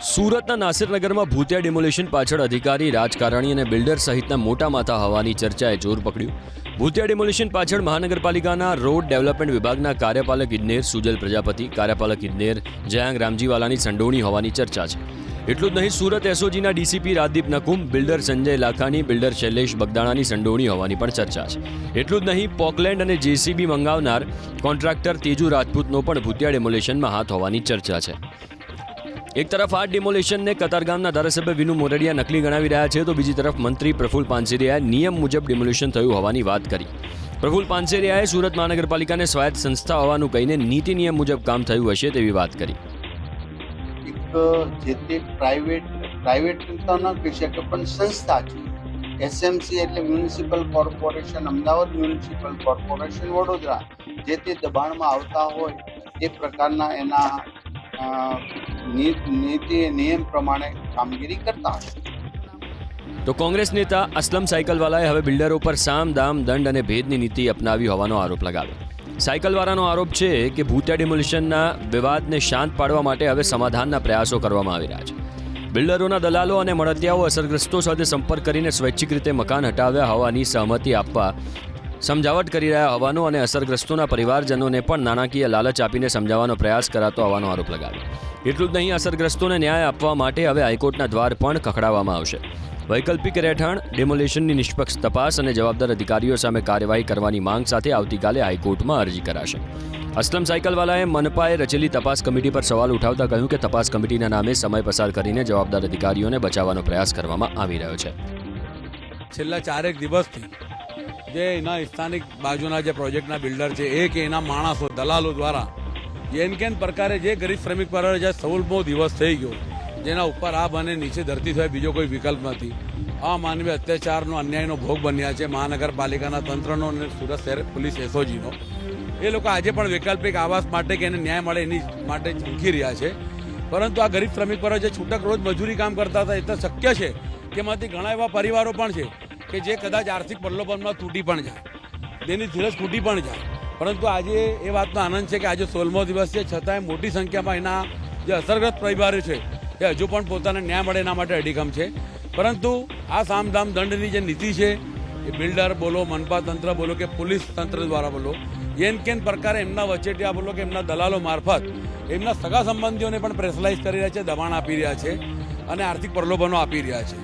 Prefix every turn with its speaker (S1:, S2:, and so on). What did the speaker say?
S1: સુરતના નાસિરનગરમાં ભૂતિયા ડિમોલિશન પાછળ અધિકારી, રાજકારણી અને બિલ્ડર સહિતના મોટા માથા હોવાની ચર્ચાએ જોર પકડ્યું. ભૂતિયા ડિમોલિશન પાછળ મહાનગરપાલિકાના રોડ ડેવલપમેન્ટ વિભાગના કાર્યપાલક ઇજનેર સુજલ પ્રજાપતિ, કાર્યપાલક ઇજનેર જયાંગ રામજીવાલાની સંડોવણી હોવાની ચર્ચા છે. એટલું જ નહીં, સુરત એસઓજીના DCP Rajdeep Nakum, builder Sanjay Lakhani, builder Shailesh બગદાણાની સંડોવણી હોવાની પણ ચર્ચા છે. એટલું જ નહીં, પોકલેન્ડ અને જેસીબી મંગાવનાર કોન્ટ્રાક્ટર તેજુ રાજપૂતનો પણ ભૂતિયા ડિમોલિશનમાં હાથ હોવાની ચર્ચા છે. એક તરફ આ ડિમોલિશનને કતારગામના ધારાસભ્ય વિનુ મોરડિયા નકલી ગણાવી રહ્યા છે, તો બીજી તરફ મંત્રી પ્રફુલ પાનસેરિયાએ નિયમ મુજબ ડિમોલિશન થયું હોવાની વાત કરી. પ્રફુલ પાનસેરિયાએ સુરત મહાનગરપાલિકાને સ્વાયત્ત સંસ્થા હોવાનું કહીને નીતિ નિયમ મુજબ કામ થયું હશે તેવી વાત કરી.
S2: જે તે પ્રાઇવેટ તો ન કહી શકે પણ સંસ્થા છે. એસએમસી એટલે municipal corporation Ahmedabad, municipal corporation Vadodara, જે તે દબાણમાં આવતા હોય તે પ્રકારના એના નીતિ નિયમ પ્રમાણે કામગીરી કરતા હશે.
S1: તો કોંગ્રેસ નેતા અસલમ સાયકલવાલાએ હવે બિલ્ડરો પર સામ, દામ, દંડ અને ભેદની નીતિ અપનાવી હોવાનો આરોપ લગાવ્યો. સાયકલવાળાનો આરોપ છે કે ભૂતિયા ડિમોલિશનના વિવાદને શાંત પાડવા માટે હવે સમાધાનના પ્રયાસો કરવામાં આવી રહ્યા છે. બિલ્ડરોના દલાલો અને મળતિયાઓ અસરગ્રસ્તો સાથે સંપર્ક કરીને સ્વૈચ્છિક રીતે મકાન હટાવ્યા હોવાની સહમતિ આપવા સમજાવટ કરી રહ્યા હોવાનો અને અસરગ્રસ્તોના પરિવારજનોને પણ નાણાકીય લાલચ આપીને સમજાવવાનો પ્રયાસ કરાતો હોવાનો આરોપ લગાવ્યો. એટલું જ નહીં, અસરગ્રસ્તોને ન્યાય આપવા માટે હવે હાઈકોર્ટના દ્વાર પણ ખખડાવવામાં આવશે. વૈકલ્પિક રહેઠાણ, ડિમોલિશનની નિષ્પક્ષ તપાસ અને જવાબદાર અધિકારીઓ સામે કાર્યવાહી કરવાની માંગ સાથે આવતીકાલે હાઈકોર્ટમાં અરજી કરાશે. અસલમ સાયકલવાલાએ મનપાએ રચેલી તપાસ કમિટી પર સવાલ ઉઠાવતા કહ્યું કે તપાસ કમિટીના નામે સમય પસાર કરીને જવાબદાર અધિકારીઓને બચાવવાનો પ્રયાસ કરવામાં આવી રહ્યો છે.
S3: છેલ્લા 4 દિવસથી જે એના સ્થાનિક બાજુના જે પ્રોજેક્ટના બિલ્ડર છે એ કે એના માણસો દલાલો દ્વારા એન કેન પ્રકારે જે ગરીબ શ્રમિક પર જે 16મો દિવસ થઈ ગયો, જેના ઉપર આ બને નીચે ધરતી થાય બીજો કોઈ વિકલ્પ નથી. આ માનવીય અત્યાચારનો, અન્યાયનો ભોગ બન્યા છે મહાનગરપાલિકાના તંત્રનો અને સુરત શહેર પોલીસ એસઓજીનો. એ લોકો આજે પણ વૈકલ્પિક આવાસ માટે કે એને ન્યાય મળે એની માટે ઝંખી રહ્યા છે. પરંતુ આ ગરીબ શ્રમિક પર જે છૂટક રોજ મજૂરી કામ કરતા હતા એ તો શક્ય છે કે એમાંથી ઘણા એવા પરિવારો પણ છે કે જે કદાચ આર્થિક પ્રલોભનમાં તૂટી પણ જાય, તેની ધીરજ તૂટી પણ જાય. પરંતુ આજે એ વાતનો આનંદ છે કે આજે 16મો દિવસ છે, છતાંય મોટી સંખ્યામાં એના જે અસરગ્રસ્ત પરિવારો છે એ હજુ પણ પોતાને ન્યાય મળે એના માટે અડીખમ છે. પરંતુ આ સામદામ દંડની જે નીતિ છે એ બિલ્ડર બોલો, મનપા તંત્ર બોલો કે પોલીસ તંત્ર દ્વારા બોલો, એન કેન પ્રકારે એમના વચેટિયા બોલો કે એમના દલાલો મારફત એમના સગા સંબંધીઓને પણ પ્રેશરાઇઝ કરી રહ્યા છે, દબાણ આપી રહ્યા છે અને આર્થિક પ્રલોભનો આપી રહ્યા છે.